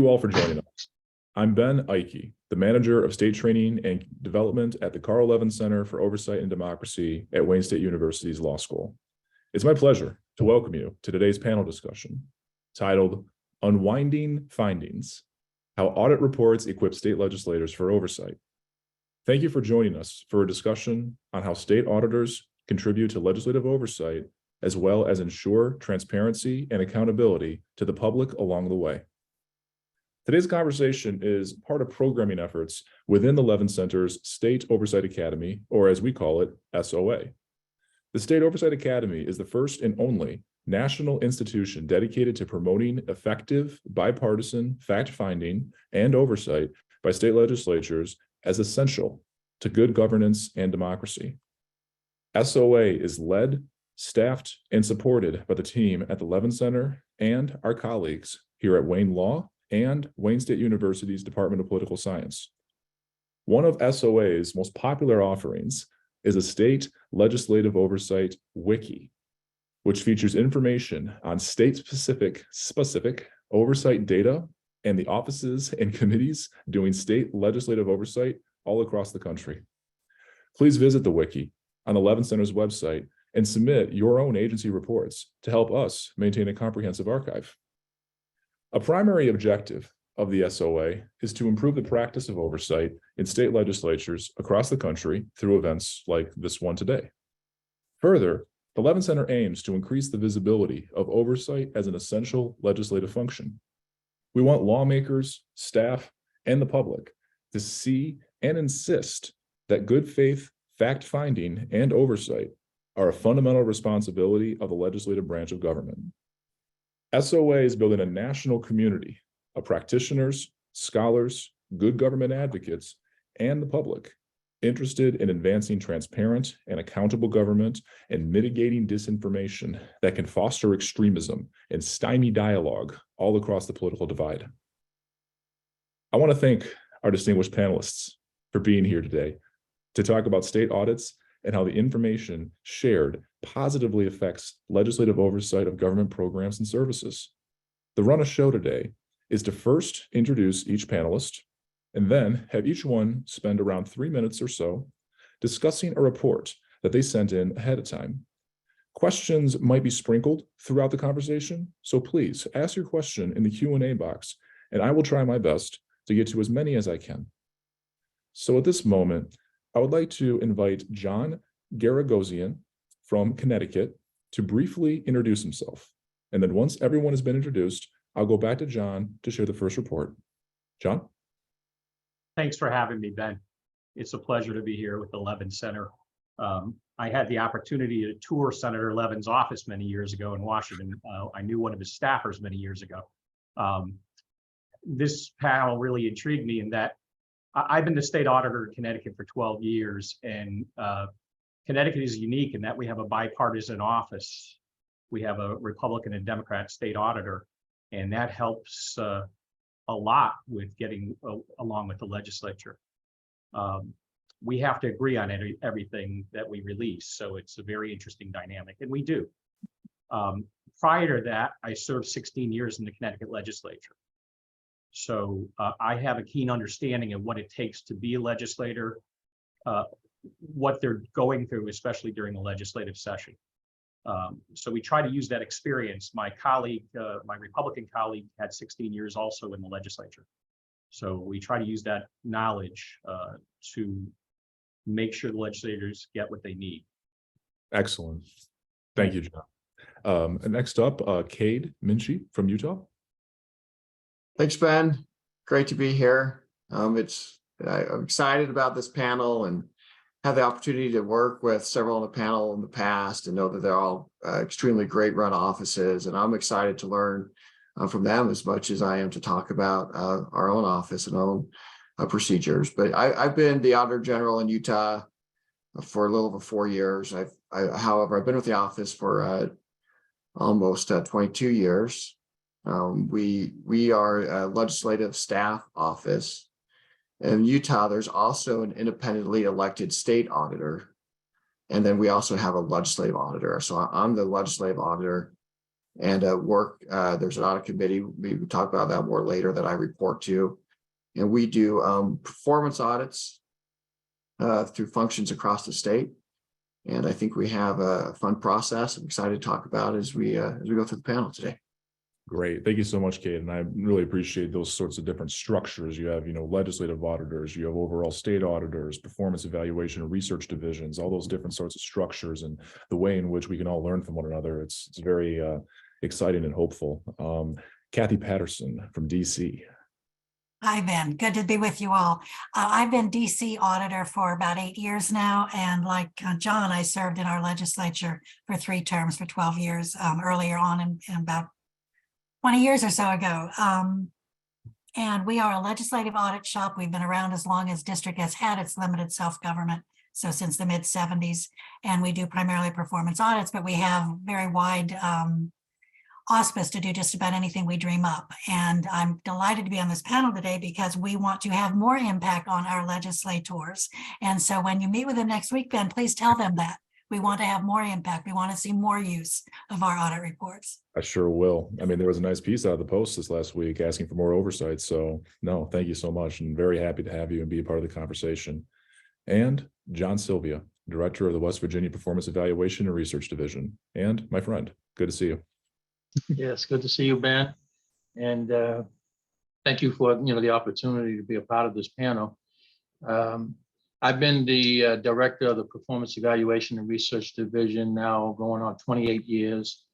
you all for joining us. I'm Ben Eike, the manager of state training and development at the Carl Levin Center for Oversight and Democracy at Wayne State University's Law School. It's my pleasure to welcome you to today's panel discussion titled Unwinding Findings: How Audit Reports Equip State Legislators for Oversight. Thank you for joining us for a discussion on how state auditors contribute to legislative oversight, as well as ensure transparency and accountability to the public along the way. Today's conversation is part of programming efforts within the Levin Center's State Oversight Academy, or as we call it, SOA. The State Oversight Academy is the first and only national institution dedicated to promoting effective, bipartisan fact-finding and oversight by state legislatures as essential to good governance and democracy. SOA is led, staffed, and supported by the team at the Levin Center and our colleagues here at Wayne Law and Wayne State University's Department of Political Science. One of SOA's most popular offerings is a state legislative oversight wiki, which features information on state-specific oversight data and the offices and committees doing state legislative oversight all across the country. Please visit the wiki on the Levin Center's website and submit your own agency reports to help us maintain a comprehensive archive. A primary objective of the SOA is to improve the practice of oversight in state legislatures across the country through events like this one today. Further, the Levin Center aims to increase the visibility of oversight as an essential legislative function. We want lawmakers, staff, and the public to see and insist that good faith fact-finding and oversight are a fundamental responsibility of the legislative branch of government. SOA is building a national community of practitioners, scholars, good government advocates, and the public interested in advancing transparent and accountable government and mitigating disinformation that can foster extremism and stymie dialogue all across the political divide. I want to thank our distinguished panelists for being here today to talk about state audits and how the information shared positively affects legislative oversight of government programs and services. The run of show today is to first introduce each panelist and then have each one spend around 3 minutes or so discussing a report that they sent in ahead of time. Questions might be sprinkled throughout the conversation, so please ask your question in the Q&A box, and I will try my best to get to as many as I can. So at this moment, I would like to invite John Garagosian from Connecticut to briefly introduce himself. And then once everyone has been introduced, I'll go back to John to share the first report. John? Thanks for having me, Ben. It's a pleasure to be here with the Levin Center. I had the opportunity to tour Senator Levin's office many years ago in Washington. I knew one of his staffers many years ago. This panel really intrigued me in that I've been the state auditor in Connecticut for 12 years, and Connecticut is unique in that we have a bipartisan office. We have a Republican and Democrat state auditor, and that helps a lot with getting along with the legislature. We have to agree on everything that we release, so it's a very interesting dynamic, and we do. Prior to that, I served 16 years in the Connecticut legislature. So I have a keen understanding of what it takes to be a legislator, what they're going through, especially during the legislative session. So we try to use that experience. My colleague, my Republican colleague, had 16 years also in the legislature. So we try to use that knowledge to make sure the legislators get what they need. Excellent. Thank you, John. Next up, Kade Minchey from Utah. Thanks, Ben. Great to be here. I'm excited about this panel and have the opportunity to work with several on the panel in the past and know that they're all extremely great run offices. And I'm excited to learn from them as much as I am to talk about our own office and our own procedures. But I've been the Auditor General in Utah for a little over 4 years. However, I've been with the office for almost 22 years. We are a legislative staff office. In Utah, there's also an independently elected state auditor. And then we also have a legislative auditor. So I'm the legislative auditor and work. There's an audit committee. We will talk about that more later that I report to. And we do performance audits through functions across the state. And I think we have a fun process. I'm excited to talk about as we go through the panel today. Great. Thank you so much, Kade. And I really appreciate those sorts of different structures. You have, legislative auditors, you have overall state auditors, performance evaluation and research divisions, all those different sorts of structures and the way in which we can all learn from one another. It's very exciting and hopeful. Kade Patterson from DC. Hi, Ben. Good to be with you all. I've been DC auditor for about 8 years now. And like John, I served in our legislature for 3 terms for 12 years earlier on and about 20 years or so ago. And we are a legislative audit shop. We've been around as long as district has had its limited self-government. So since the mid 70s, and we do primarily performance audits, but we have very wide auspice to do just about anything we dream up. And I'm delighted to be on this panel today because we want to have more impact on our legislators. And so when you meet with them next week, Ben, please tell them that. We want to have more impact. We want to see more use of our audit reports. I sure will. I mean, there was a nice piece out of the Post this last week asking for more oversight. So no, thank you so much. And very happy to have you and be a part of the conversation. And John Sylvia, Director of the West Virginia Performance Evaluation and Research Division. And my friend, good to see you. Yes, good to see you, Ben. And thank you for the opportunity to be a part of this panel. I've been the director of the Performance Evaluation and Research Division now going on 28 years.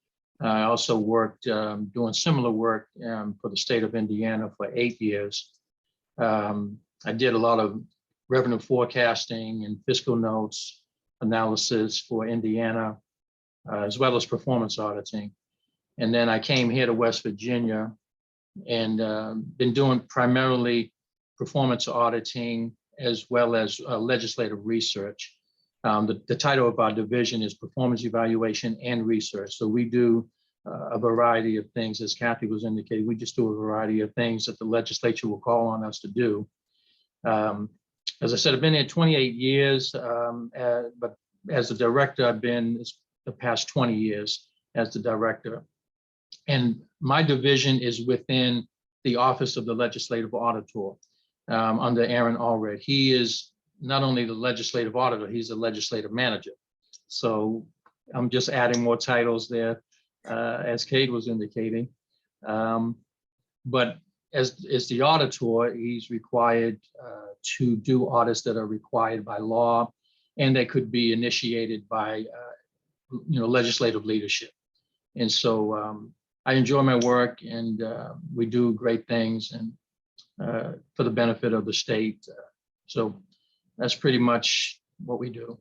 I also worked doing similar work for the state of Indiana for 8 years. I did a lot of revenue forecasting and fiscal notes analysis for Indiana, as well as performance auditing. And then I came here to West Virginia and been doing primarily performance auditing as well as legislative research. The title of our division is Performance Evaluation and Research. So we do a variety of things, as Kathy was indicating. We just do a variety of things that the legislature will call on us to do. As I said, I've been here 28 years, but as a director, I've been the past 20 years as the director. And my division is within the Office of the Legislative Auditor under Aaron Allred. He is not only the legislative auditor, he's a legislative manager. So I'm just adding more titles there, as Kade was indicating. But as the auditor, he's required to do audits that are required by law, and they could be initiated by legislative leadership. And so I enjoy my work, and we do great things and for the benefit of the state. So that's pretty much what we do.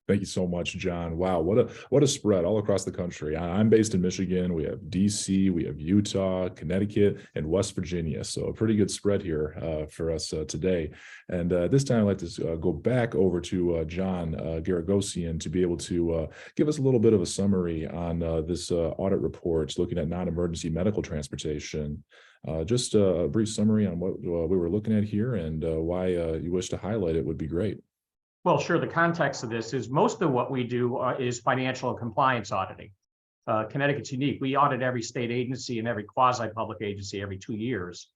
Thank you so much, John. Wow, what a spread all across the country. I'm based in Michigan. We have DC, we have Utah, Connecticut, and West Virginia. So a pretty good spread here for us today. And this time I'd like to go back over to John Garagosian to be able to give us a little bit of a summary on this audit report looking at non-emergency medical transportation. Just a brief summary on what we were looking at here and why you wish to highlight it would be great. Well, sure. The context of this is most of what we do is financial and compliance auditing. Connecticut's unique. We audit every state agency and every quasi-public agency every 2 years.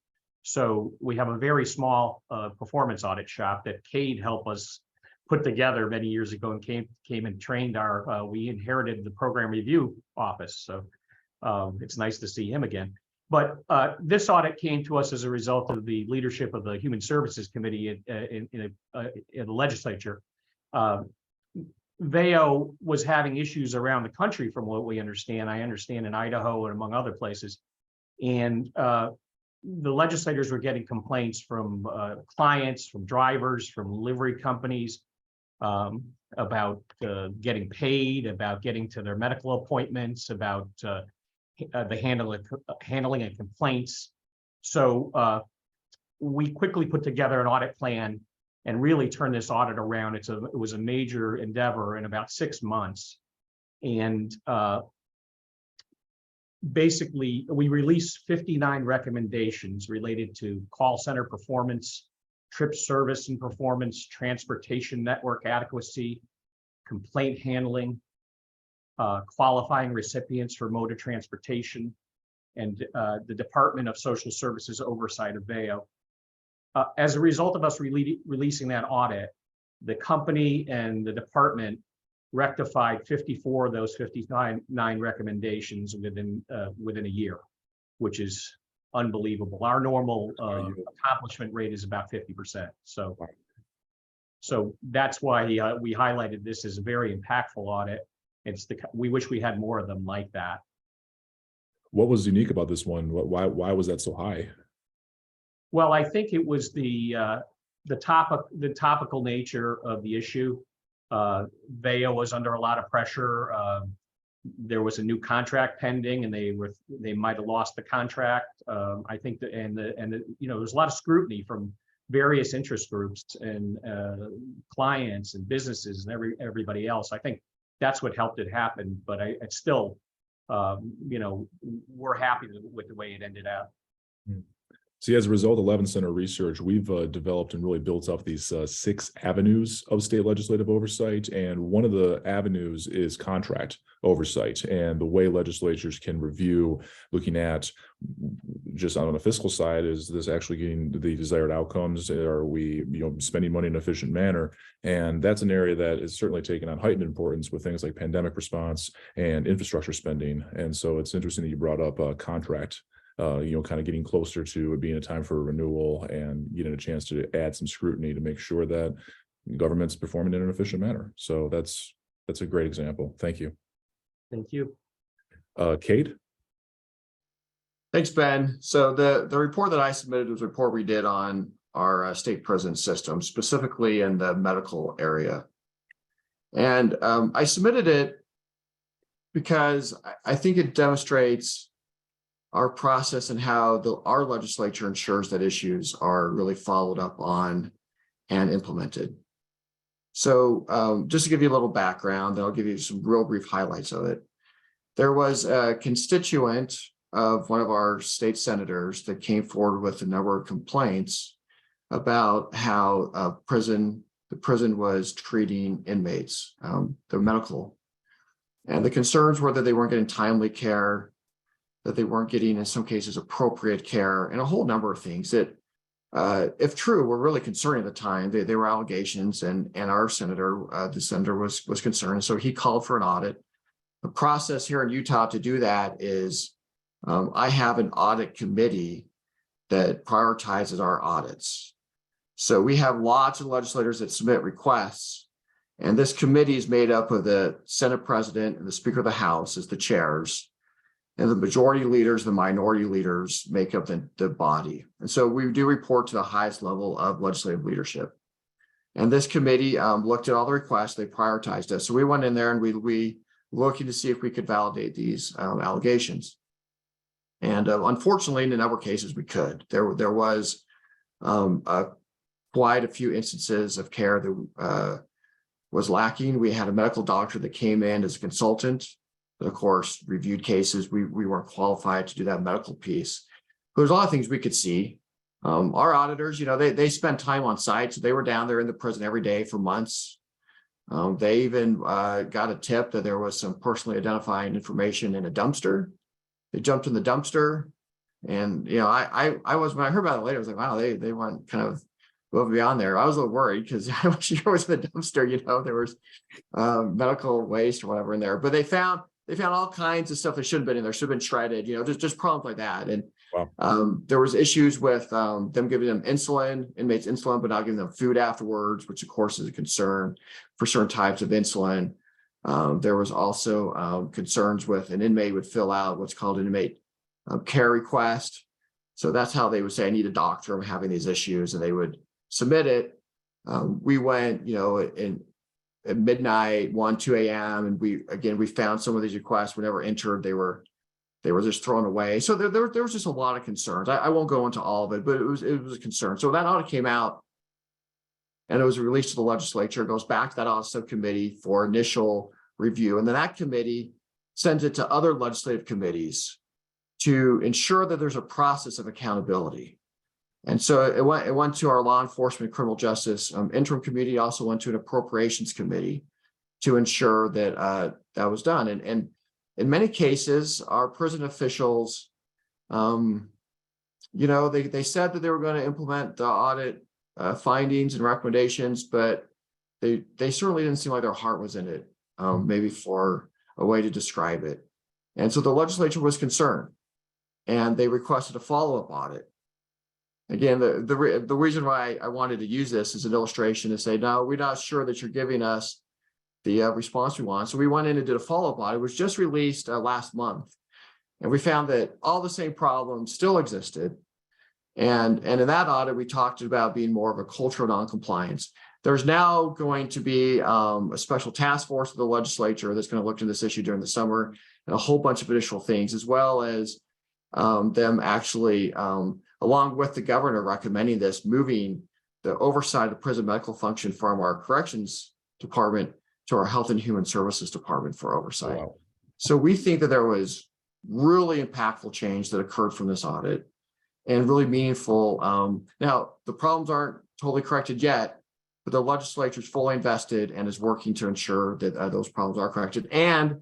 So we have a very small performance audit shop that Kade helped us put together many years ago and came and trained our, we inherited the program review office. So it's nice to see him again. But this audit came to us as a result of the leadership of the Human Services Committee in the legislature. VAO was having issues around the country from what we understand. I understand in Idaho and among other places. And the legislators were getting complaints from clients, from drivers, from livery companies about getting paid, about getting to their medical appointments, about the handling of complaints. So we quickly put together an audit plan and really turned this audit around. It was a major endeavor in about 6 months. And basically, we released 59 recommendations related to call center performance, trip service and performance, transportation network adequacy, complaint handling, qualifying recipients for mode of transportation, and the Department of Social Services oversight of VEO. As a result of us releasing that audit, the company and the department rectified 54 of those 59 recommendations within a year, which is unbelievable. Our normal accomplishment rate is about 50%. So that's why we highlighted this as a very impactful audit. We wish we had more of them like that. What was unique about this one? Why was that so high? Well, I think it was the topical nature of the issue. VEO was under a lot of pressure. There was a new contract pending, and they might have lost the contract. I think that, there's a lot of scrutiny from various interest groups and clients and businesses and everybody else. I think that's what helped it happen. But it's still, we're happy with the way it ended up. See, as a result of Levin Center research, we've developed and really built up these 6 avenues of state legislative oversight. And one of the avenues is contract oversight, and the way legislatures can review, looking at just on the fiscal side, is this actually getting the desired outcomes? Are we spending money in an efficient manner? And that's an area that is certainly taken on heightened importance with things like pandemic response and infrastructure spending. And so it's interesting that you brought up contract. Kind of getting closer to it being a time for renewal and getting a chance to add some scrutiny to make sure that government's performing in an efficient manner. So that's a great example. Thank you. Thank you. Kade? Thanks, Ben. So the report that I submitted was a report we did on our state prison system, specifically in the medical area. And I submitted it because I think it demonstrates our process and how our legislature ensures that issues are really followed up on and implemented. So just to give you a little background, then I'll give you some real brief highlights of it. There was a constituent of one of our state senators that came forward with a number of complaints about how the prison was treating inmates, their medical. And the concerns were that they weren't getting timely care, that they weren't getting, in some cases, appropriate care, and a whole number of things that, if true, were really concerning at the time. They were allegations, and our senator, the senator was concerned. So he called for an audit. The process here in Utah to do that is I have an audit committee that prioritizes our audits. So we have lots of legislators that submit requests, and this committee is made up of the Senate president and the Speaker of the House as the chairs. And the majority leaders, the minority leaders make up the body. And so we do report to the highest level of legislative leadership. And this committee looked at all the requests, they prioritized us. So we went in there and we looking to see if we could validate these allegations. And unfortunately, in a number of cases, we could. There was quite a few instances of care that was lacking. We had a medical doctor that came in as a consultant, but of course, reviewed cases. We weren't qualified to do that medical piece. There's a lot of things we could see. Our auditors, they spend time on site. So they were down there in the prison every day for months. They even got a tip that there was some personally identifying information in a dumpster. They jumped in the dumpster. And, I was, when I heard about it later, I was like, wow, they went kind of above and beyond there. I was a little worried because I was sure it was in the dumpster, there was medical waste or whatever in there. But they found all kinds of stuff that shouldn't have been in there, should have been shredded, just problems like that. And wow. There was issues with them giving them inmates insulin, but not giving them food afterwards, which of course is a concern for certain types of insulin. There was also concerns with an inmate would fill out what's called an inmate care request. So that's how they would say, I need a doctor, I'm having these issues, and they would submit it. We went, at midnight, 1, 2 a.m. And we found some of these requests were never entered. They were just thrown away. So there was just a lot of concerns. I won't go into all of it, but it was a concern. So that audit came out and it was released to the legislature. It goes back to that audit subcommittee for initial review. And then that committee sends it to other legislative committees to ensure that there's a process of accountability. And so it went to our law enforcement criminal justice interim committee, also went to an appropriations committee. to ensure that that was done. And in many cases, our prison officials, they said that they were going to implement the audit findings and recommendations, but they certainly didn't seem like their heart was in it, maybe for a way to describe it. And so the legislature was concerned, and they requested a follow-up audit. Again, the reason why I wanted to use this as an illustration to say, no, we're not sure that you're giving us the response we want. So we went in and did a follow-up audit. It was just released last month. And we found that all the same problems still existed. And in that audit, we talked about being more of a culture of noncompliance. There's now going to be a special task force of the legislature that's going to look into this issue during the summer, and a whole bunch of additional things, as well as them actually, along with the governor recommending this, moving the oversight of prison medical function from our corrections department to our health and human services department for oversight. Wow. So we think that there was really impactful change that occurred from this audit, and really meaningful. Now, the problems aren't totally corrected yet, but the legislature is fully invested and is working to ensure that those problems are corrected. And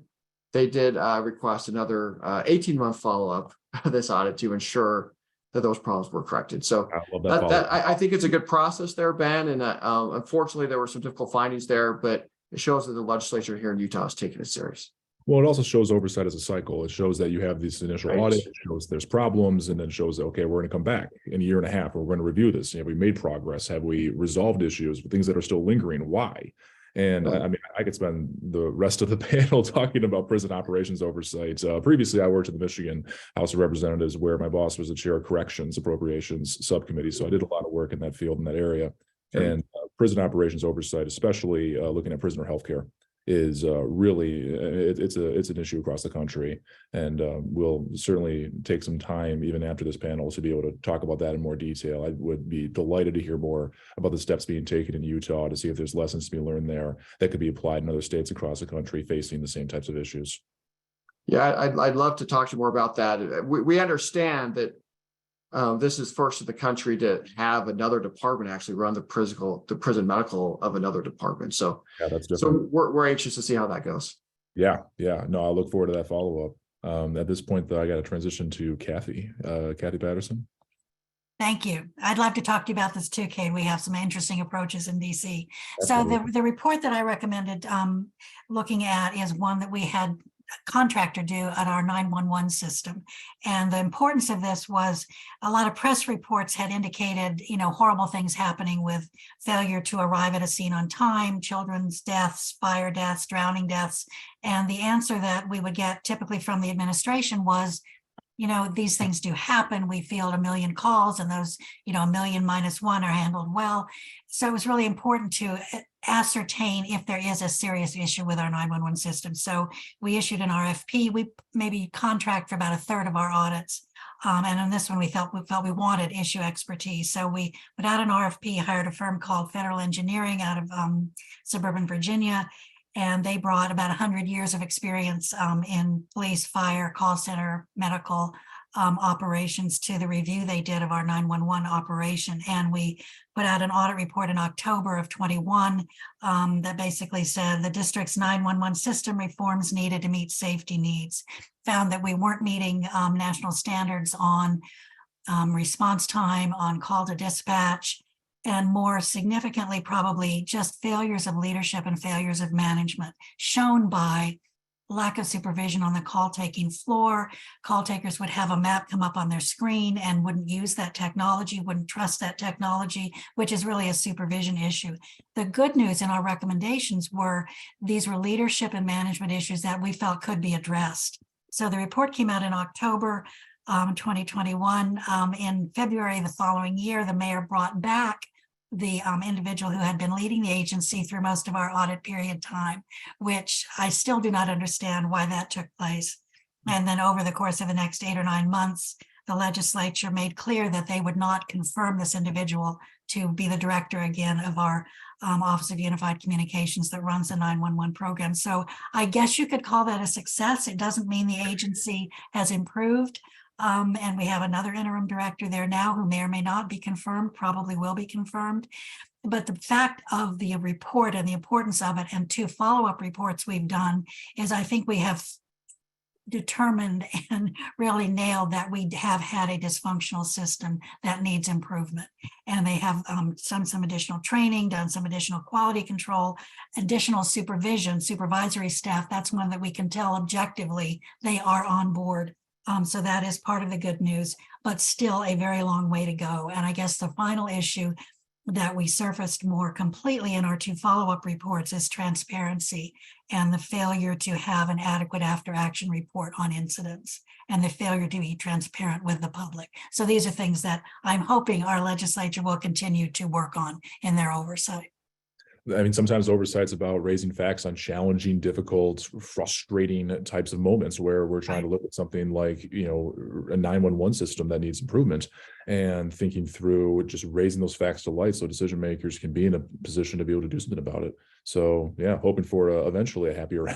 they did request another 18-month follow-up of this audit to ensure that those problems were corrected. So I love that follow-up. I think it's a good process there, Ben. And unfortunately, there were some difficult findings there, but it shows that the legislature here in Utah is taking it serious. Well, it also shows oversight as a cycle. It shows that you have this initial Right. audit, it shows there's problems, and then shows that, okay, we're going to come back in a year and a half, or we're going to review this. Have we made progress? Have we resolved issues, things that are still lingering? Why? And I mean, I could spend the rest of the panel talking about prison operations oversight. Previously, I worked in the Michigan House of Representatives, where my boss was the chair of corrections appropriations subcommittee. So I did a lot of work in that field, in that area. Sure. And prison operations oversight, especially looking at prisoner healthcare, is really it's an issue across the country, and we'll certainly take some time even after this panel to be able to talk about that in more detail. I would be delighted to hear more about the steps being taken in Utah to see if there's lessons to be learned there that could be applied in other states across the country facing the same types of issues. Yeah, I'd love to talk to you more about that. We understand that this is first in the country to have another department actually run the prison medical of another department. So Yeah, that's different. so we're anxious to see how that goes. Yeah. No, I look forward to that follow-up. At this point, though, I got to transition to Kathy Patterson. Thank you. I'd love to talk to you about this too, Kade. We have some interesting approaches in DC. So Absolutely. the report that I recommended looking at is one that we had a contractor do at our 911 system. And the importance of this was a lot of press reports had indicated, horrible things happening with failure to arrive at a scene on time, children's deaths, fire deaths, drowning deaths. And the answer that we would get typically from the administration was, these things do happen. We field 1 million calls, and those, 1 million minus 1 are handled well. So it was really important to ascertain if there is a serious issue with our 911 system. So we issued an RFP. We maybe contract for about a third of our audits. And on this one, we felt we wanted issue expertise. So we put out an RFP, hired a firm called Federal Engineering out of suburban Virginia. And they brought about 100 years of experience in police, fire, call center, medical operations to the review they did of our 911 operation. And we put out an audit report in October of 21 that basically said the district's 911 system reforms needed to meet safety needs. Found that we weren't meeting national standards on response time, on call to dispatch, and more significantly, probably just failures of leadership and failures of management, shown by lack of supervision on the call taking floor. Call takers would have a map come up on their screen and wouldn't use that technology, wouldn't trust that technology, which is really a supervision issue. The good news in our recommendations were these were leadership and management issues that we felt could be addressed. So the report came out in October 2021. In February the following year, the mayor brought back the individual who had been leading the agency through most of our audit period time, which I still do not understand why that took place. And then over the course of the next 8 or 9 months, the legislature made clear that they would not confirm this individual to be the director again of our Office of Unified Communications that runs the 911 program. So I guess you could call that a success. It doesn't mean the agency has improved. And we have another interim director there now who may or may not be confirmed, probably will be confirmed. but the fact of the report and the importance of it and 2 follow-up reports we've done is I think we have determined and really nailed that we have had a dysfunctional system that needs improvement. And they have done some additional training, done some additional quality control, additional supervision, supervisory staff. That's one that we can tell objectively they are on board. So that is part of the good news, but still a very long way to go. And I guess the final issue that we surfaced more completely in our 2 follow-up reports is transparency and the failure to have an adequate after-action report on incidents and the failure to be transparent with the public. So these are things that I'm hoping our legislature will continue to work on in their oversight. I mean, sometimes oversight's about raising facts on challenging, difficult, frustrating types of moments where we're trying to look at something like, a 911 system that needs improvement and thinking through just raising those facts to light so decision makers can be in a position to be able to do something about it. So yeah, hoping for eventually a happier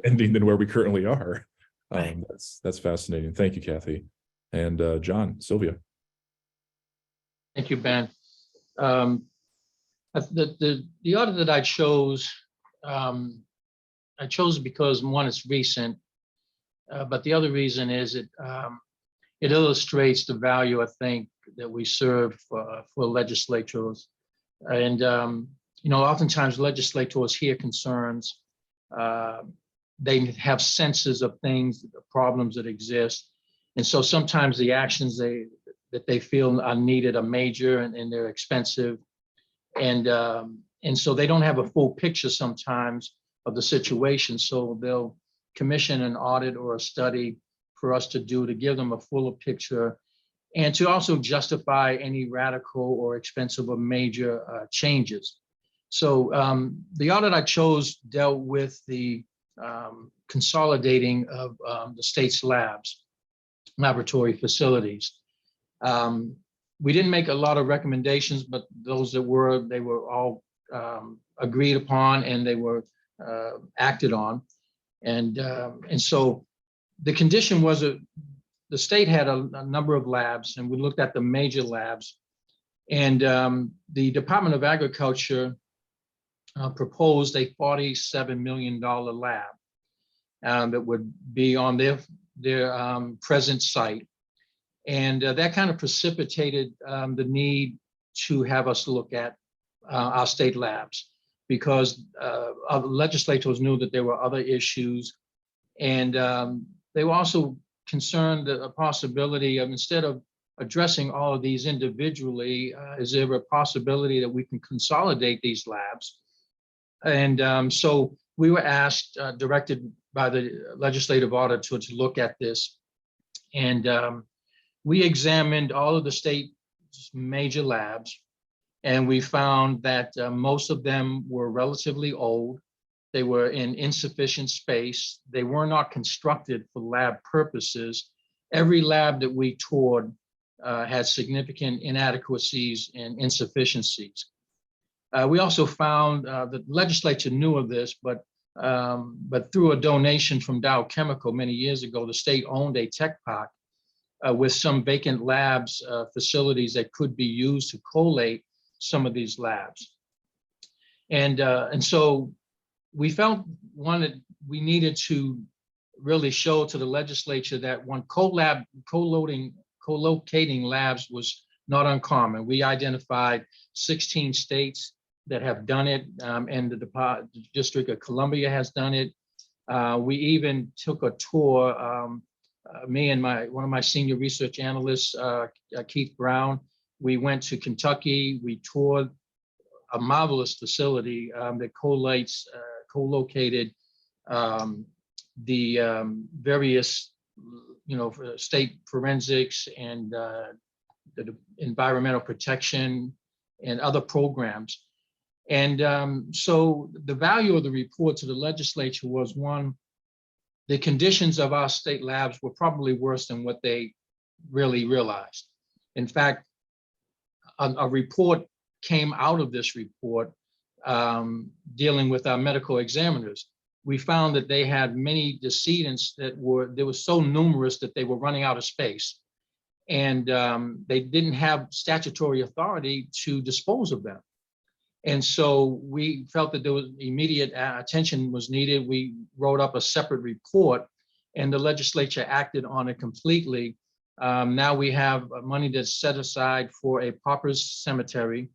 ending than where we currently are. Right. That's fascinating. Thank you, Kathy. And John, Sylvia. Thank you, Ben. The audit that I chose because one, it's recent, but the other reason is it illustrates the value, I think, that we serve for legislators. And oftentimes legislators hear concerns. They have senses of things, the problems that exist, and so sometimes the actions that they feel are needed are major and they're expensive. And so they don't have a full picture sometimes of the situation. So they'll commission an audit or a study for us to do to give them a fuller picture and to also justify any radical or expensive or major changes. So the audit I chose dealt with the consolidating of the state's laboratory facilities. We didn't make a lot of recommendations, but those they were all agreed upon and they were acted on. And so the condition was the state had a number of labs, and we looked at the major labs. And the Department of Agriculture proposed a $47 million lab that would be on their present site. And that kind of precipitated the need to have us look at our state labs because our legislators knew that there were other issues. And they were also concerned that a possibility of, instead of addressing all of these individually, is there a possibility that we can consolidate these labs? And so we were asked, directed by the legislative auditor, to look at this. And we examined all of the state's major labs, and we found that most of them were relatively old. They were in insufficient space. They were not constructed for lab purposes. Every lab that we toured had significant inadequacies and insufficiencies. We also found the legislature knew of this, but through a donation from Dow Chemical many years ago, the state owned a tech park with some vacant labs, facilities that could be used to collate some of these labs. And so we felt that we needed to really show to the legislature that when co-locating labs was not uncommon. We identified 16 states that have done it, and the District of Columbia has done it. We even took a tour, me and one of my senior research analysts, Keith Brown. We went to Kentucky. We toured a marvelous facility that co-located the various, state forensics and the environmental protection and other programs. And so the value of the report to the legislature was, one, the conditions of our state labs were probably worse than what they really realized. In fact, a report came out of this report dealing with our medical examiners. We found that they had many decedents that were so numerous that they were running out of space. And they didn't have statutory authority to dispose of them. And so we felt that there was immediate attention was needed. We wrote up a separate report and the legislature acted on it completely. Now we have money that's set aside for a pauper cemetery.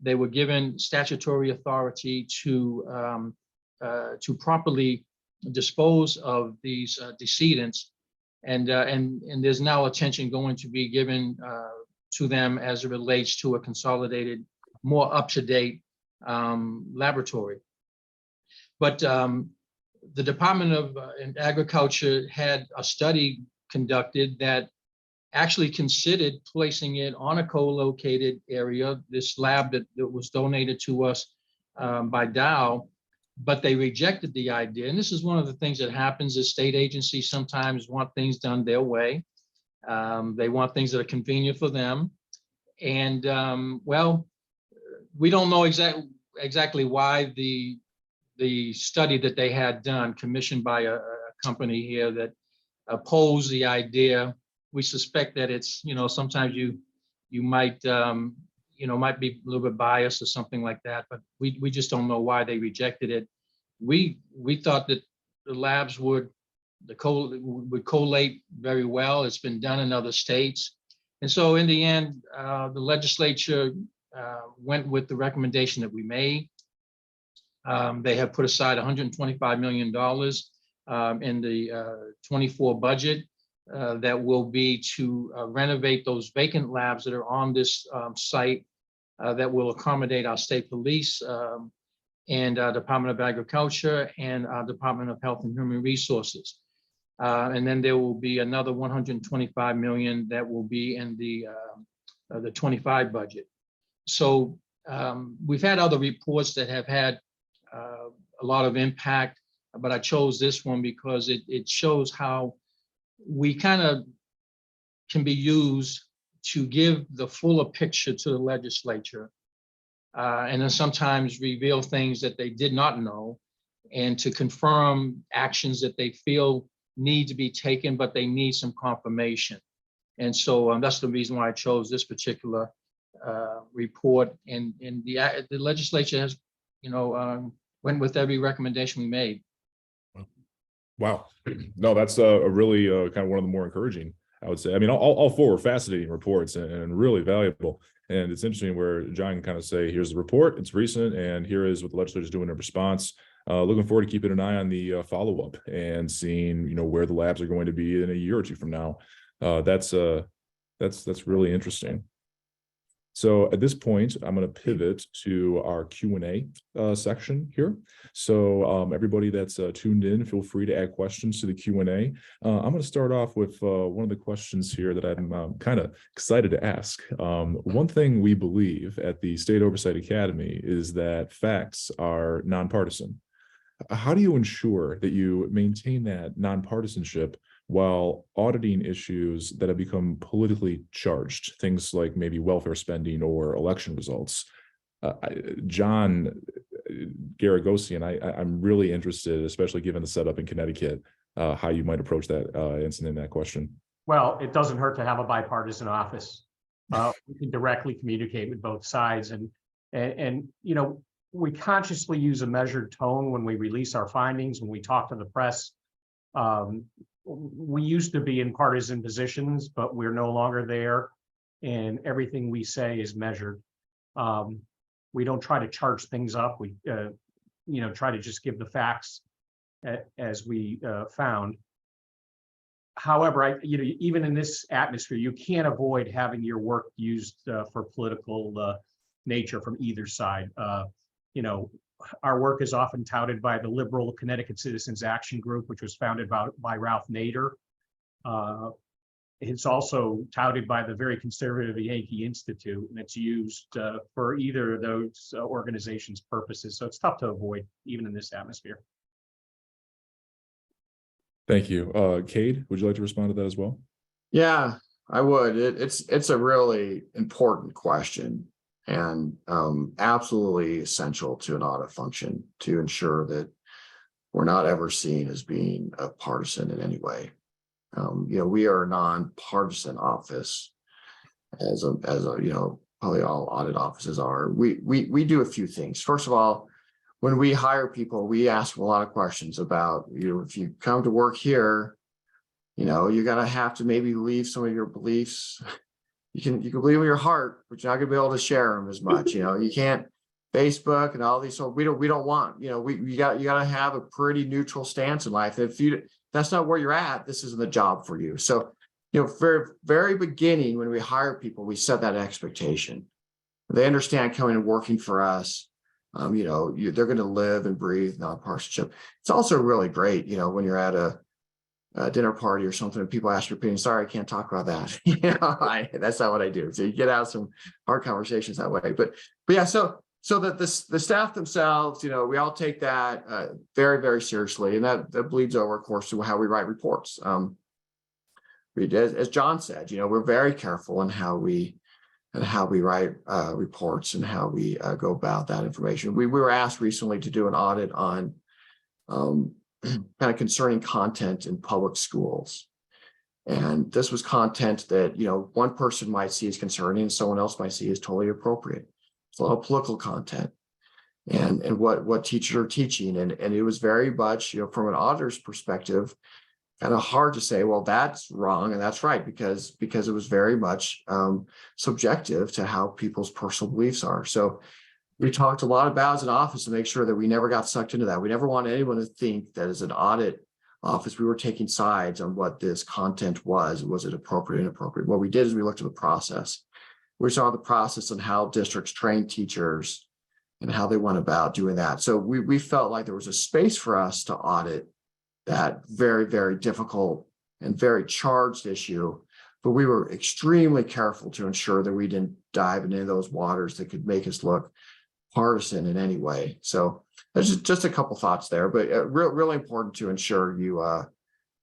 They were given statutory authority to properly dispose of these decedents, and there's now attention going to be given to them as it relates to a consolidated, more up-to-date laboratory. But the Department of Agriculture had a study conducted that actually considered placing it on a co-located area, this lab that was donated to us by Dow, but they rejected the idea. And this is one of the things that happens is state agencies sometimes want things done their way. They want things that are convenient for them. And well, we don't know exactly why the study that they had done, commissioned by a company here that opposed the idea. We suspect that it's, sometimes you might, might be a little bit biased or something like that, but we just don't know why they rejected it. We thought that the labs would collate very well. It's been done in other states. And so in the end, the legislature went with the recommendation that we made. They have put aside $125 million in the 24 budget that will be to renovate those vacant labs that are on this site that will accommodate our state police and Department of Agriculture and Department of Health and Human Resources. And then there will be another $125 million that will be in the 25 budget. So we've had other reports that have had a lot of impact, but I chose this one because it shows how we kind of can be used to give the fuller picture to the legislature and then sometimes reveal things that they did not know and to confirm actions that they feel need to be taken, but they need some confirmation. And so that's the reason why I chose this particular report. And the legislature has, went with every recommendation we made. Wow. No, that's a really kind of one of the more encouraging, I would say. I mean, all four are fascinating reports and really valuable. And it's interesting where John can kind of say, here's the report, it's recent, and here is what the legislature is doing in response. Looking forward to keeping an eye on the follow-up and seeing, where the labs are going to be in a year or two from now. That's really interesting. So at this point, I'm going to pivot to our Q&A section here. So everybody that's tuned in, feel free to add questions to the Q&A. I'm going to start off with one of the questions here that I'm kind of excited to ask. One thing we believe at the State Oversight Academy is that facts are nonpartisan. How do you ensure that you maintain that nonpartisanship while auditing issues that have become politically charged, things like maybe welfare spending or election results? John Garagosian, I'm really interested, especially given the setup in Connecticut, how you might approach that incident, that question. Well, it doesn't hurt to have a bipartisan office. We can directly communicate with both sides, and we consciously use a measured tone when we release our findings, when we talk to the press. We used to be in partisan positions, but we're no longer there, and everything we say is measured. We don't try to charge things up. We, try to just give the facts as we found. However, even in this atmosphere, you can't avoid having your work used for political nature from either side. Our work is often touted by the liberal Connecticut Citizens Action Group, which was founded by Ralph Nader. It's also touted by the very conservative Yankee Institute, and it's used for either of those organizations' purposes. So it's tough to avoid, even in this atmosphere. Thank you. Kade, would you like to respond to that as well? Yeah, I would. It's a really important question, and absolutely essential to an audit function to ensure that we're not ever seen as being a partisan in any way. We are a nonpartisan office as a probably all audit offices are. We do a few things. First of all, when we hire people, we ask a lot of questions about, if you come to work here, you're gonna have to maybe leave some of your beliefs. You can believe in your heart, but you're not gonna be able to share them as much. You can't Facebook and all these. So we don't want. You gotta have a pretty neutral stance in life. If that's not where you're at, this isn't the job for you. So, very beginning when we hire people, we set that expectation. They understand coming and working for us. They're going to live and breathe nonpartisanship. It's also really great, when you're at a dinner party or something and people ask your opinion. Sorry, I can't talk about that. That's not what I do. So you get out some hard conversations that way. But yeah, so that the staff themselves, we all take that very, very seriously, and that bleeds over, of course, to how we write reports. As John said, we're very careful in how we write reports and how we go about that information. We were asked recently to do an audit on kind of concerning content in public schools. And this was content that, one person might see as concerning and someone else might see as totally appropriate. It's a lot of political content and what teachers are teaching. And it was very much, from an auditor's perspective, kind of hard to say, well, that's wrong and that's right, because it was very much subjective to how people's personal beliefs are. So we talked a lot about as an office to make sure that we never got sucked into that. We never want anyone to think that as an audit office, we were taking sides on what this content was. Was it appropriate or inappropriate? What we did is we looked at the process. We saw the process and how districts train teachers and how they went about doing that. So we felt like there was a space for us to audit that very, very difficult and very charged issue, but we were extremely careful to ensure that we didn't dive into those waters that could make us look partisan in any way. So there's just a couple thoughts there, but really important to ensure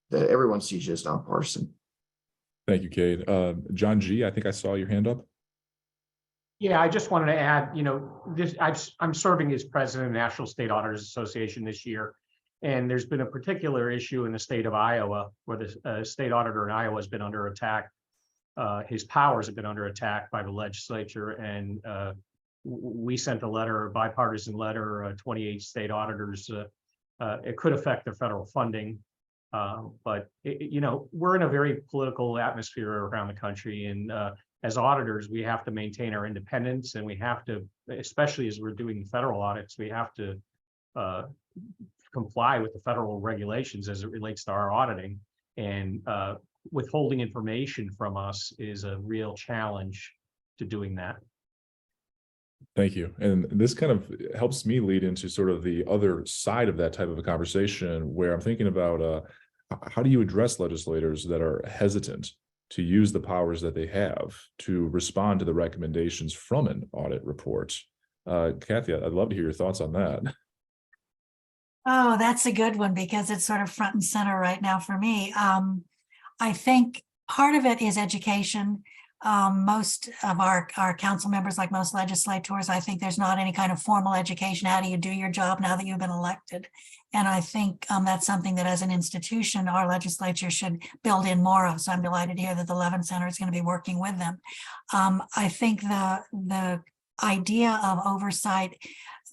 that everyone sees you as nonpartisan. Thank you, Kade. John G., I think I saw your hand up. Yeah, I just wanted to add, I'm serving as president of the National State Auditors Association this year. And there's been a particular issue in the state of Iowa where the state auditor in Iowa has been under attack. His powers have been under attack by the legislature. And we sent a bipartisan letter, 28 state auditors. It could affect their federal funding. But, we're in a very political atmosphere around the country. And as auditors, we have to maintain our independence. And we have to, especially as we're doing federal audits, we have to comply with the federal regulations as it relates to our auditing, and withholding information from us is a real challenge to doing that. Thank you. And this kind of helps me lead into sort of the other side of that type of a conversation, where I'm thinking about how do you address legislators that are hesitant to use the powers that they have to respond to the recommendations from an audit report? Kathy, I'd love to hear your thoughts on that. Oh, that's a good one, because it's sort of front and center right now for me. I think part of it is education. Most of our council members, like most legislators, I think there's not any kind of formal education. How do you do your job now that you've been elected? And I think that's something that as an institution, our legislature should build in more of. So I'm delighted to hear that the Levin Center is going to be working with them. I think the idea of oversight,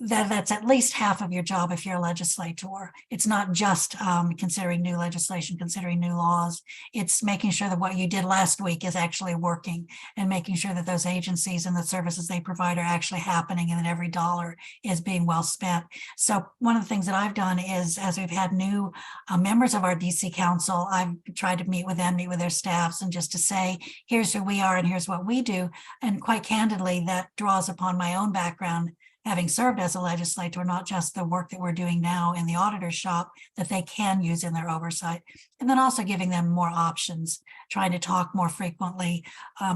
that's at least half of your job if you're a legislator. It's not just considering new legislation, considering new laws. It's making sure that what you did last week is actually working, and making sure that those agencies and the services they provide are actually happening, and that every dollar is being well spent. So one of the things that I've done is, as we've had new members of our DC Council, I've tried to meet with them, meet with their staffs, and just to say, here's who we are and here's what we do. And quite candidly, that draws upon my own background, having served as a legislator, not just the work that we're doing now in the auditor's shop that they can use in their oversight, and then also giving them more options, trying to talk more frequently,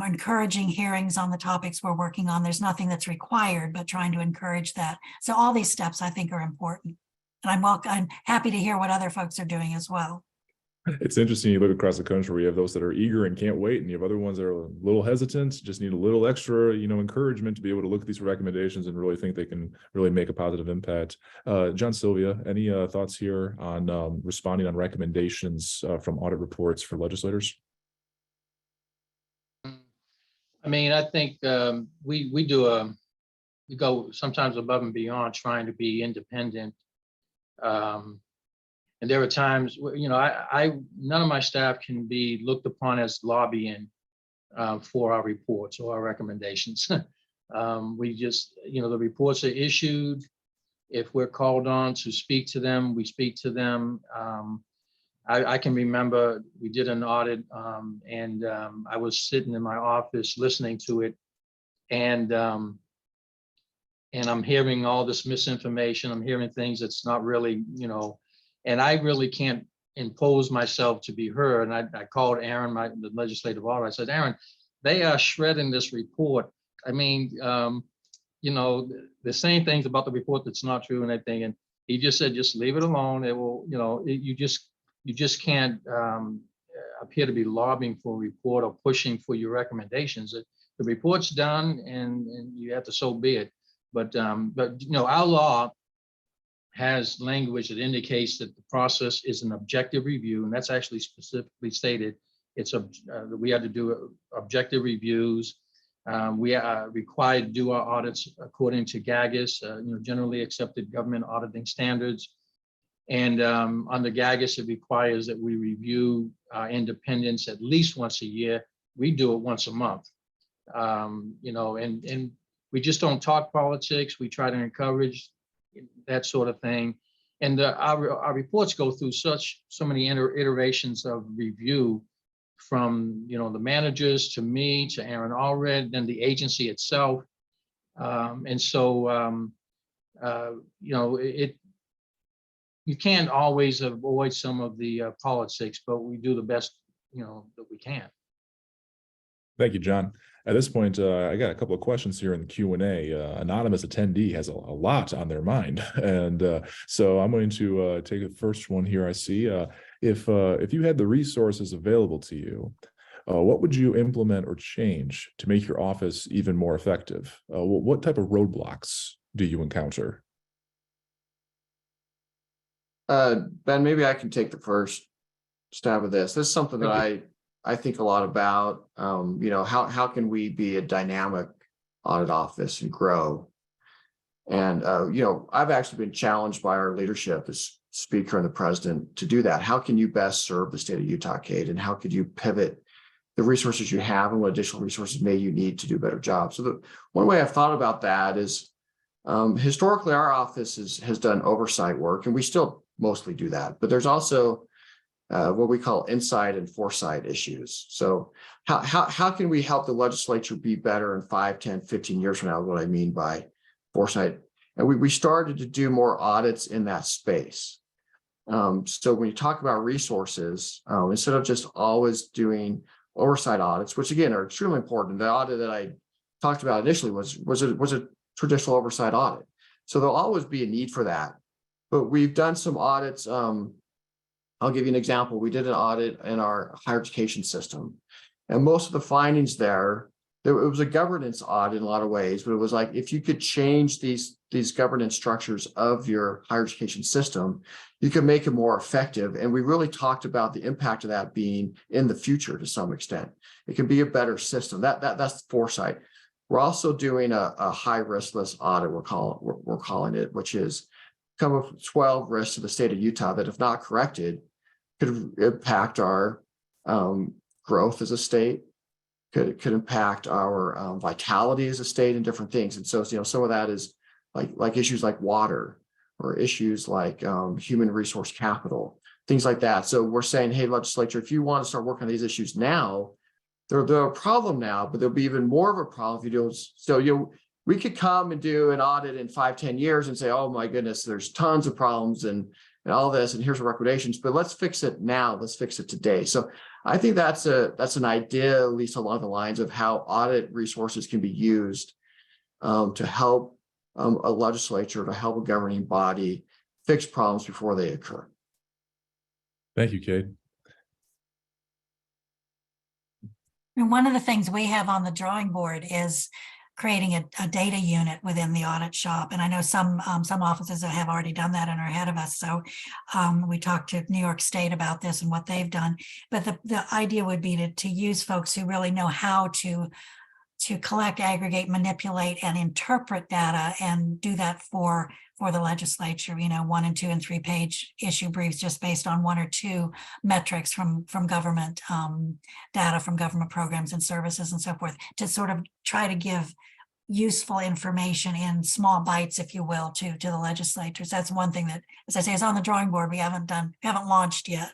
encouraging hearings on the topics we're working on. There's nothing that's required, but trying to encourage that. So all these steps I think are important. And I'm happy to hear what other folks are doing as well. It's interesting, you look across the country where you have those that are eager and can't wait, and you have other ones that are a little hesitant, just need a little extra, encouragement to be able to look at these recommendations and really think they can really make a positive impact. John, Sylvia, any thoughts here on responding on recommendations from audit reports for legislators? I mean, I think we go sometimes above and beyond trying to be independent. And there are times, none of my staff can be looked upon as lobbying for our reports or our recommendations. We just, the reports are issued. If we're called on to speak to them, we speak to them. I can remember we did an audit and I was sitting in my office listening to it, and I'm hearing all this misinformation. I'm hearing things that's not really, and I really can't impose myself to be heard. And I called Aaron, the legislative auditor. I said, Aaron, they are shredding this report. I mean, they're saying things about the report that's not true and everything. And he just said, just leave it alone. It will, you just can't appear to be lobbying for a report or pushing for your recommendations. The report's done, and you have to so be it. But our law has language that indicates that the process is an objective review, and that's actually specifically stated. It's we have to do objective reviews. We are required to do our audits according to GAGIS, generally accepted government auditing standards. And under GAGIS, it requires that we review our independence at least once a year. We do it once a month. And we just don't talk politics. We try to encourage that sort of thing. And our reports go through so many iterations of review, from the managers to me to Aaron Allred, then the agency itself. You can't always avoid some of the politics, but we do the best that we can. Thank you, John. At this point, I got a couple of questions here in the Q&A. Anonymous attendee has a lot on their mind. And so I'm going to take the first one here. I see if you had the resources available to you, what would you implement or change to make your office even more effective? What type of roadblocks do you encounter? Ben, maybe I can take the first stab at this. This is something that I think a lot about. How can we be a dynamic audit office and grow? And I've actually been challenged by our leadership as speaker and the president to do that. How can you best serve the state of Utah, Kade? And how could you pivot the resources you have, and what additional resources may you need to do a better job? So the one way I've thought about that is historically our office has done oversight work, and we still mostly do that. But there's also what we call insight and foresight issues. So how can we help the legislature be better in 5, 10, 15 years from now? What I mean by foresight. And we started to do more audits in that space. So when you talk about resources, instead of just always doing oversight audits, which again are extremely important, the audit that I talked about initially was a traditional oversight audit. So there'll always be a need for that. But we've done some audits. I'll give you an example. We did an audit in our higher education system, and most of the findings there, it was a governance audit in a lot of ways, but it was like, if you could change these governance structures of your higher education system, you could make it more effective. And we really talked about the impact of that being in the future to some extent. It can be a better system. That's foresight. We're also doing a high risk list audit, we're calling it, which is come up with 12 risks to the state of Utah that, if not corrected, could impact our growth as a state, could impact our vitality as a state, and different things. And so, some of that is like issues like water, or issues like human resource capital, things like that. So we're saying, hey, legislature, if you want to start working on these issues now, they're a problem now, but there'll be even more of a problem if you don't. So we could come and do an audit in 5, 10 years and say, oh my goodness, there's tons of problems and all this, and here's the recommendations, but let's fix it now. Let's fix it today. So I think that's an idea, at least along the lines of how audit resources can be used to help a legislature, to help a governing body fix problems before they occur. Thank you, Kade. And one of the things we have on the drawing board is creating a data unit within the audit shop. And I know some offices have already done that and are ahead of us. So we talked to New York State about this and what they've done. But the idea would be to use folks who really know how to to collect, aggregate, manipulate, and interpret data, and do that for the legislature, 1 and 2 and 3 page issue briefs just based on 1 or 2 metrics from government data, from government programs and services and so forth, to sort of try to give useful information in small bites, if you will, to the legislators. That's one thing that, as I say, is on the drawing board. We haven't launched yet.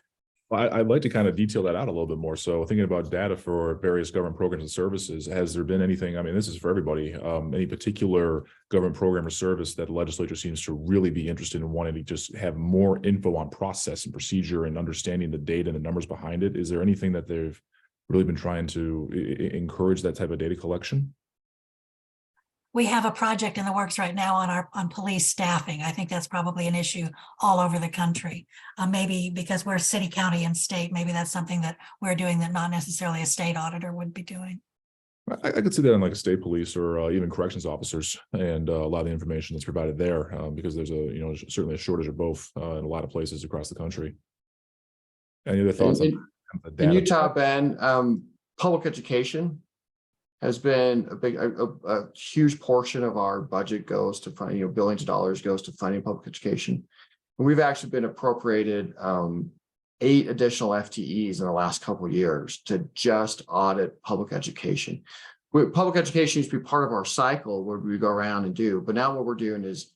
Well, I'd like to kind of detail that out a little bit more. So thinking about data for various government programs and services, has there been anything, I mean, this is for everybody, any particular government program or service that the legislature seems to really be interested in wanting to just have more info on process and procedure and understanding the data and the numbers behind it? Is there anything that they've really been trying to encourage that type of data collection? We have a project in the works right now on police staffing. I think that's probably an issue all over the country. Maybe because we're city, county, and state, maybe that's something that we're doing that not necessarily a state auditor would be doing. I could see that in like a state police or even corrections officers, and a lot of the information that's provided there, because there's certainly a shortage of both in a lot of places across the country. Any other thoughts on the data? In Utah, Ben, public education has been a huge portion of our budget goes to fund, billions of dollars goes to funding public education. And we've actually been appropriated 8 additional FTEs in the last couple of years to just audit public education. Public education used to be part of our cycle where we go around and do, but now what we're doing is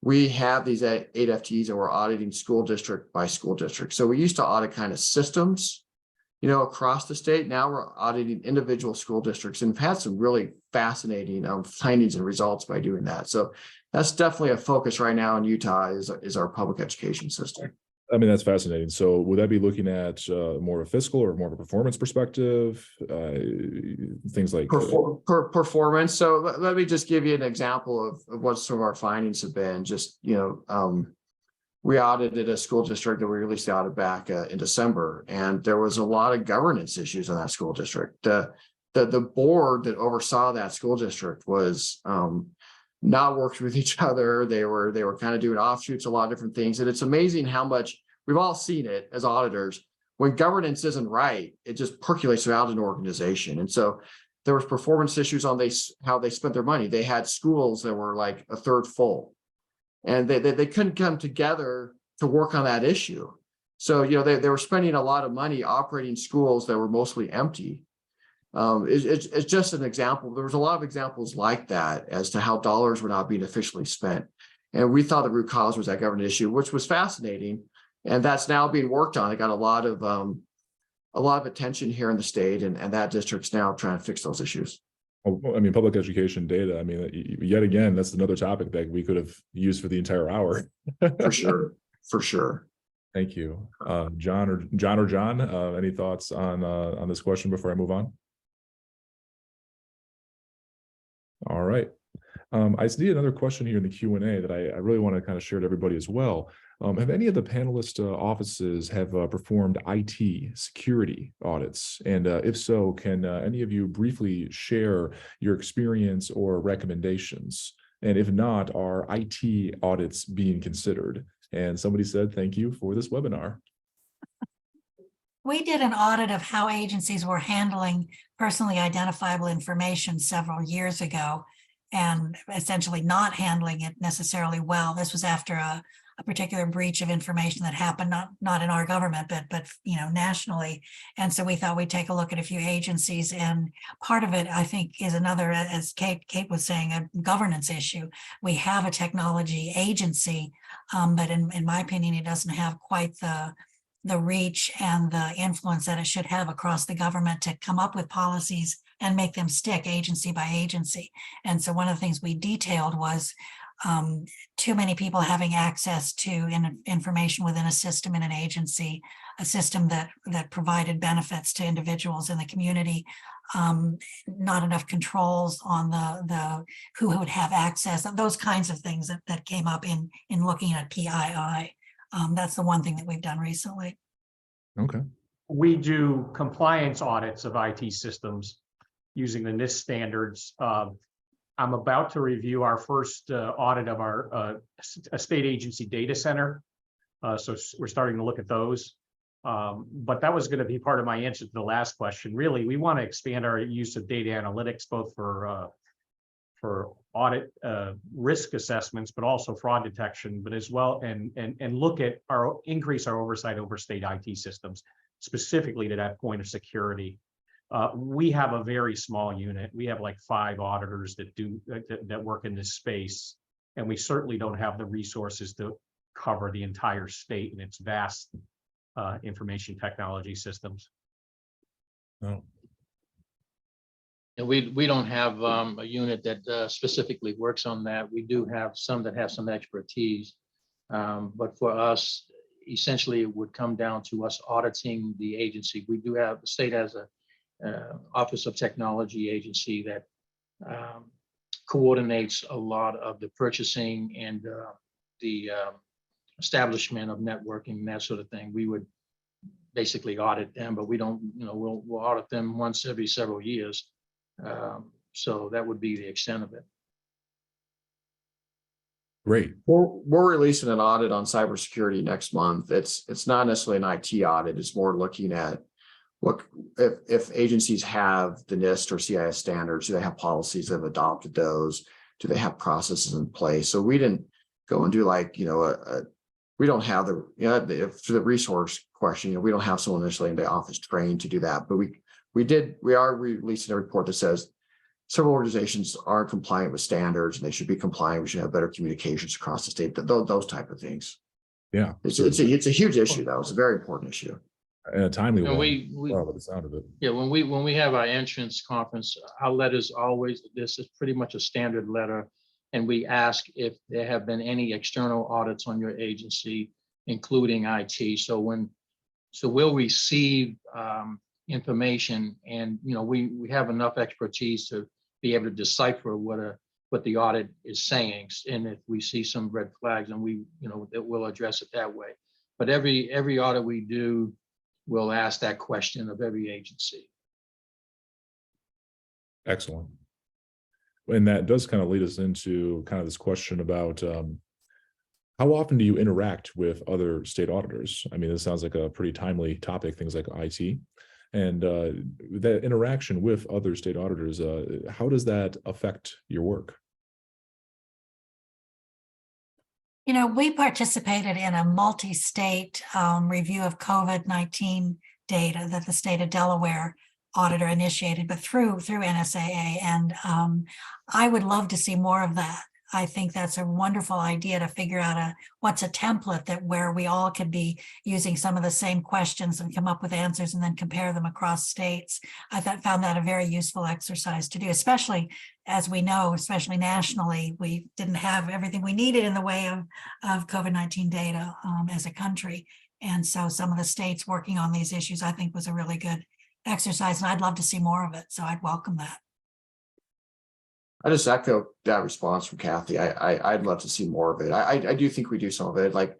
we have these 8 FTEs and we're auditing school district by school district. So we used to audit kind of systems, across the state. Now we're auditing individual school districts, and have had some really fascinating findings and results by doing that. So that's definitely a focus right now in Utah is our public education system. I mean, that's fascinating. So would that be looking at more of a fiscal or more of a performance perspective? Things like performance. So let me just give you an example of what some of our findings have been. Just, we audited a school district that we released the audit back in December, and there was a lot of governance issues in that school district. The board that oversaw that school district was not working with each other. They were kind of doing offshoots, a lot of different things. And it's amazing how much we've all seen it as auditors. When governance isn't right, it just percolates throughout an organization. And so there was performance issues on how they spent their money. They had schools that were like a third full, and they couldn't come together to work on that issue. So, they were spending a lot of money operating schools that were mostly empty. It's just an example. There was a lot of examples like that as to how dollars were not being efficiently spent. And we thought the root cause was that governance issue, which was fascinating. And that's now being worked on. It got a lot of attention here in the state, and that district's now trying to fix those issues. I mean, public education data, I mean, yet again, that's another topic that we could have used for the entire hour. For sure. Thank you. John, any thoughts on this question before I move on? All right. I see another question here in the Q&A that I really want to kind of share to everybody as well. Have any of the panelist offices have performed IT security audits? And if so, can any of you briefly share your experience or recommendations? And if not, are IT audits being considered? And somebody said, thank you for this webinar. We did an audit of how agencies were handling personally identifiable information several years ago, and essentially not handling it necessarily well. This was after a particular breach of information that happened, not in our government, but nationally. And so we thought we'd take a look at a few agencies, and part of it, I think, is another, as Kate was saying, a governance issue. We have a technology agency, but in my opinion, it doesn't have quite the reach and the influence that it should have across the government to come up with policies and make them stick agency by agency. And so one of the things we detailed was too many people having access to information within a system in an agency, a system that provided benefits to individuals in the community, not enough controls on the who would have access, those kinds of things that came up in looking at PII. That's the one thing that we've done recently. Okay. We do compliance audits of IT systems using the NIST standards. I'm about to review our first audit of our a state agency data center. So we're starting to look at those. But that was going to be part of my answer to the last question. Really, we want to expand our use of data analytics, both for audit risk assessments, but also fraud detection, but as well, and look at increase our oversight over state IT systems, specifically to that point of security. We have a very small unit. We have like 5 auditors that work in this space, and we certainly don't have the resources to cover the entire state and its vast information technology systems. No. And we don't have a unit that specifically works on that. We do have some that have some expertise. But for us, essentially, it would come down to us auditing the agency. We do have, the state has a Office of Technology agency that coordinates a lot of the purchasing and the establishment of networking and that sort of thing. We would basically audit them, but we don't, we'll audit them once every several years. So that would be the extent of it. Great. We're releasing an audit on cybersecurity next month. It's not necessarily an IT audit. It's more looking at what if agencies have the NIST or CIS standards, do they have policies that have adopted those? Do they have processes in place? So we didn't go and do like, we don't have for the resource question, we don't have someone initially in the office trained to do that, but we are releasing a report that says several organizations aren't compliant with standards and they should be compliant. We should have better communications across the state, those type of things. Yeah. It's a huge issue though. It's a very important issue. And a timely And one. well, by the sound of it. Yeah, when we have our entrance conference, our letters always, this is pretty much a standard letter. And we ask if there have been any external audits on your agency, including IT. So we'll receive information, and we have enough expertise to be able to decipher what the audit is saying. And if we see some red flags, and we'll address it that way. But every audit we do, we'll ask that question of every agency. Excellent. And that does kind of lead us into kind of this question about how often do you interact with other state auditors? I mean, this sounds like a pretty timely topic, things like IT. And that interaction with other state auditors, how does that affect your work? We participated in a multi-state review of COVID-19 data that the state of Delaware auditor initiated, but through NSAA. And I would love to see more of that. I think that's a wonderful idea to figure out what's a template where we all could be using some of the same questions and come up with answers and then compare them across states. I found that a very useful exercise to do, especially as we know, especially nationally, we didn't have everything we needed in the way of COVID-19 data as a country. And so some of the states working on these issues, I think, was a really good exercise, and I'd love to see more of it. So I'd welcome that. I just echo that response from Kathy. I'd love to see more of it. I do think we do some of it. Like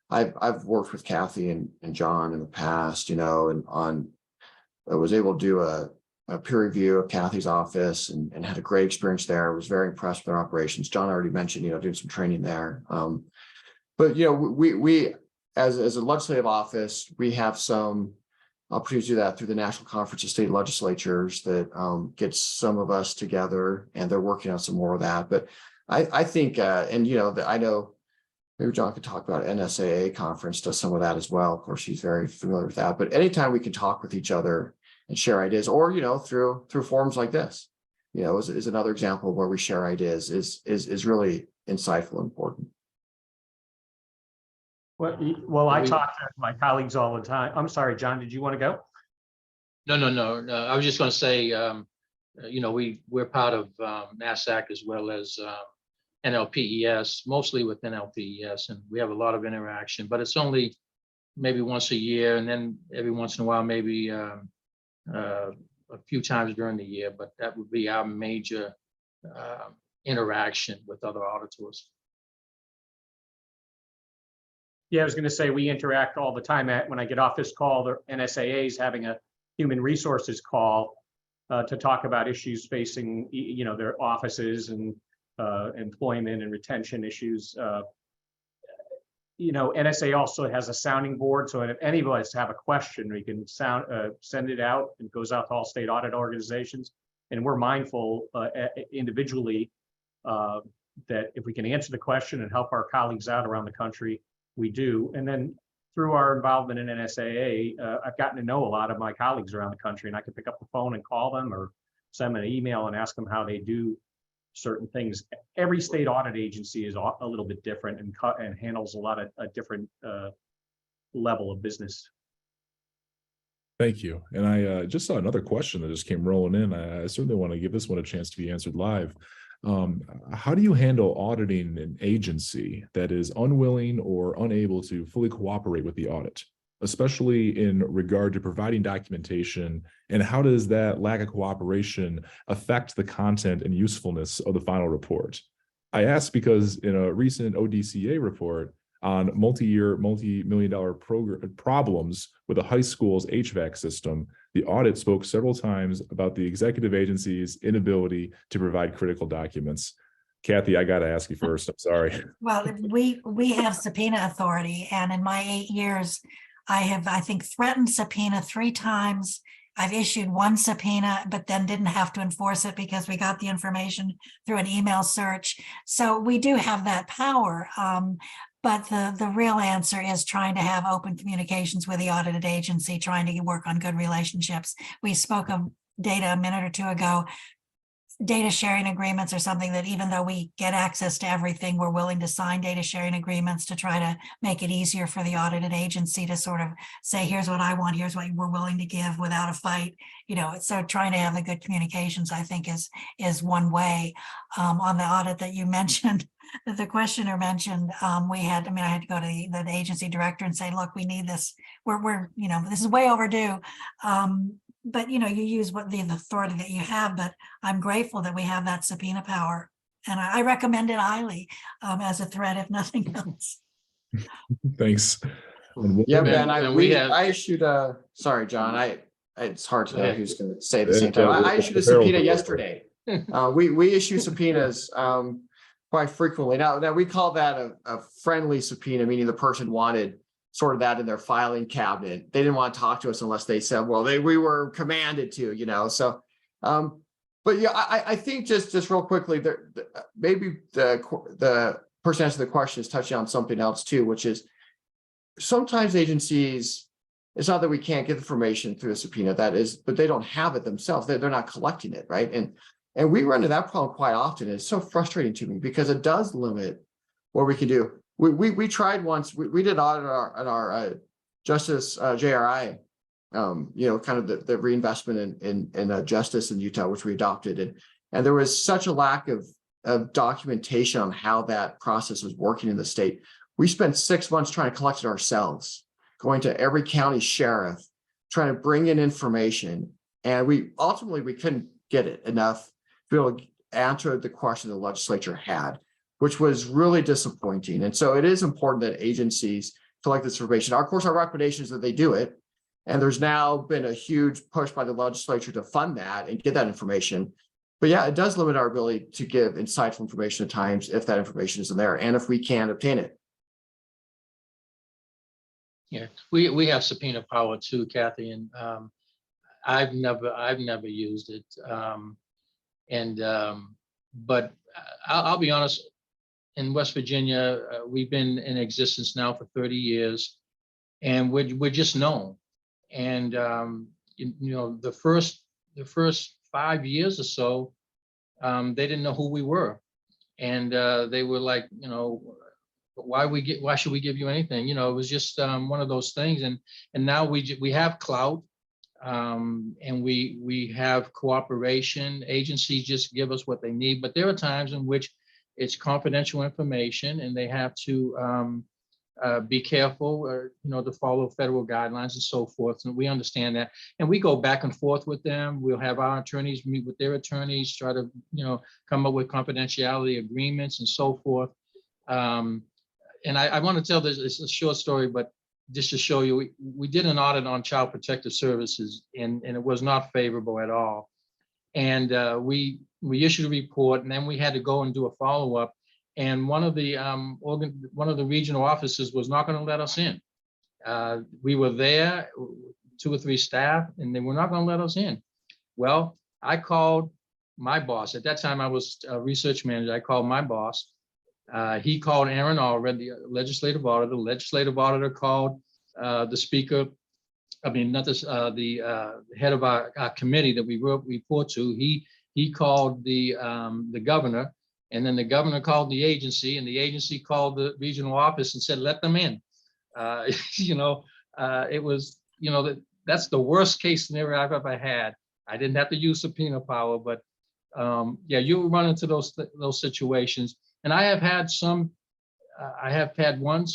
I've worked with Kathy and John in the past, and I was able to do a peer review of Kathy's office and had a great experience there. I was very impressed with their operations. John already mentioned, doing some training there. But we as a legislative office, we have some opportunity to do that through the National Conference of State Legislatures that gets some of us together, and they're working on some more of that. But I think, I know maybe John could talk about NSAA conference does some of that as well. Of course, he's very familiar with that. But anytime we can talk with each other and share ideas, or through forums like this, is another example where we share ideas is really insightful and important. Well, I talk to my colleagues all the time. I'm sorry, John, did you want to go? No. I was just going to say, we're part of NASAC as well as NLPES, mostly with NLPES, and we have a lot of interaction, but it's only maybe once a year, and then every once in a while, maybe a few times during the year, but that would be our major interaction with other auditors. Yeah, I was going to say we interact all the time. When I get off this call, the NSAA is having a human resources call to talk about issues facing, their offices and employment and retention issues. NSA also has a sounding board. So if any of us have a question, we can send it out, and it goes out to all state audit organizations. And we're mindful individually that if we can answer the question and help our colleagues out around the country, we do. And then through our involvement in NSAA, I've gotten to know a lot of my colleagues around the country, and I can pick up the phone and call them or send them an email and ask them how they do certain things. Every state audit agency is a little bit different and handles a lot of a different level of business. Thank you. And I just saw another question that just came rolling in. I certainly want to give this one a chance to be answered live. How do you handle auditing an agency that is unwilling or unable to fully cooperate with the audit, especially in regard to providing documentation? And how does that lack of cooperation affect the content and usefulness of the final report? I ask because in a recent ODCA report on multi-million-dollar problems with a high school's HVAC system, the audit spoke several times about the executive agency's inability to provide critical documents. Kathy, I got to ask you first. I'm sorry. Well, we have subpoena authority, and in my 8 years, I have, I think, threatened subpoena 3 times. I've issued 1 subpoena, but then didn't have to enforce it because we got the information through an email search. So we do have that power. But the real answer is trying to have open communications with the audited agency, trying to work on good relationships. We spoke of data a minute or 2 ago. Data sharing agreements are something that, even though we get access to everything, we're willing to sign data sharing agreements to try to make it easier for the audited agency to sort of say, here's what I want, here's what we're willing to give without a fight. So trying to have the good communications, I think, is one way. On the audit that you mentioned, that the questioner mentioned, I had to go to the agency director and say, look, we need this. We're this is way overdue. But you use what the authority that you have, but I'm grateful that we have that subpoena power. And I recommend it highly as a threat, if nothing else. Thanks. Yeah, Ben, Ben, I issued a, sorry, John, it's hard to know who's going to say at the same time. I issued a subpoena yesterday. We issue subpoenas quite frequently. Now we call that a friendly subpoena, meaning the person wanted sort of that in their filing cabinet. They didn't want to talk to us unless they said, well, we were commanded to, so, but yeah, I think just real quickly, maybe the person answering the question is touching on something else too, which is sometimes agencies, it's not that we can't get information through a subpoena, but they don't have it themselves. They're not collecting it, right? And we run into that problem quite often. It's so frustrating to me because it does limit what we can do. We tried once, we did audit on our justice JRI, kind of the reinvestment in justice in Utah, which we adopted. And there was such a lack of documentation on how that process was working in the state. We spent 6 months trying to collect it ourselves, going to every county sheriff, trying to bring in information. And we couldn't get it enough to be able to answer the question the legislature had, which was really disappointing. And so it is important that agencies collect this information. Of course, our recommendation is that they do it. And there's now been a huge push by the legislature to fund that and get that information. But yeah, it does limit our ability to give insightful information at times if that information isn't there and if we can't obtain it. Yeah, we have subpoena power too, Kathy, and I've never used it. But I'll be honest. In West Virginia, we've been in existence now for 30 years, and we're just known. And the first 5 years or so, they didn't know who we were, and they were like, why should we give you anything? It was just one of those things. And now we have clout, and we have cooperation. Agencies just give us what they need, but there are times in which it's confidential information, and they have to be careful, to follow federal guidelines and so forth. And we understand that. And we go back and forth with them. We'll have our attorneys meet with their attorneys, try to, come up with confidentiality agreements and so forth. And I want to tell this, it's a short story, but just to show you, we did an audit on Child Protective Services, and it was not favorable at all. And we issued a report, and then we had to go and do a follow-up. And one of the regional offices was not going to let us in. We were there, 2 or 3 staff, and they were not going to let us in. Well, I called my boss. At that time, I was a research manager. I called my boss. He called Aaron Allred, the legislative auditor. The legislative auditor called the speaker. I mean, not this, the head of our committee that we report to. He called the governor, and then the governor called the agency, and the agency called the regional office and said, let them in. It was, that's the worst case scenario I've ever had. I didn't have to use subpoena power, but yeah, you run into those situations. And I have had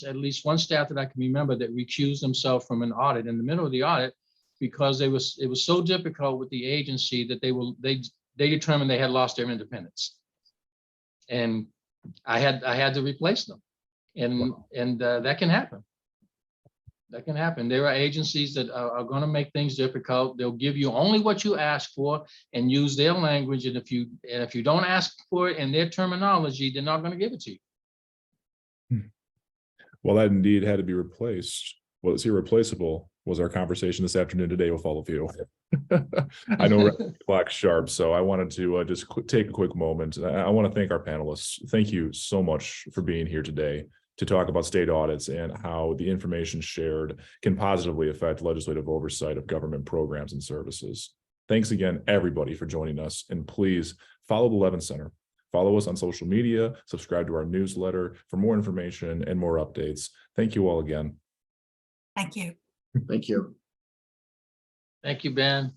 at least one staff that I can remember that recused themselves from an audit in the middle of the audit because it was so difficult with the agency that they determined they had lost their independence. And I had to replace them. And that can happen. That can happen. There are agencies that are going to make things difficult. They'll give you only what you ask for and use their language. And if you don't ask for it in their terminology, they're not going to give it to you. Well, that indeed had to be replaced. What is irreplaceable was our conversation this afternoon today with all of you. I know we're at clock sharp, so I wanted to just take a quick moment. I want to thank our panelists. Thank you so much for being here today to talk about state audits and how the information shared can positively affect legislative oversight of government programs and services. Thanks again, everybody, for joining us. And please follow the Levin Center. Follow us on social media, subscribe to our newsletter for more information and more updates. Thank you all again. Thank you. Thank you. Thank you, Ben.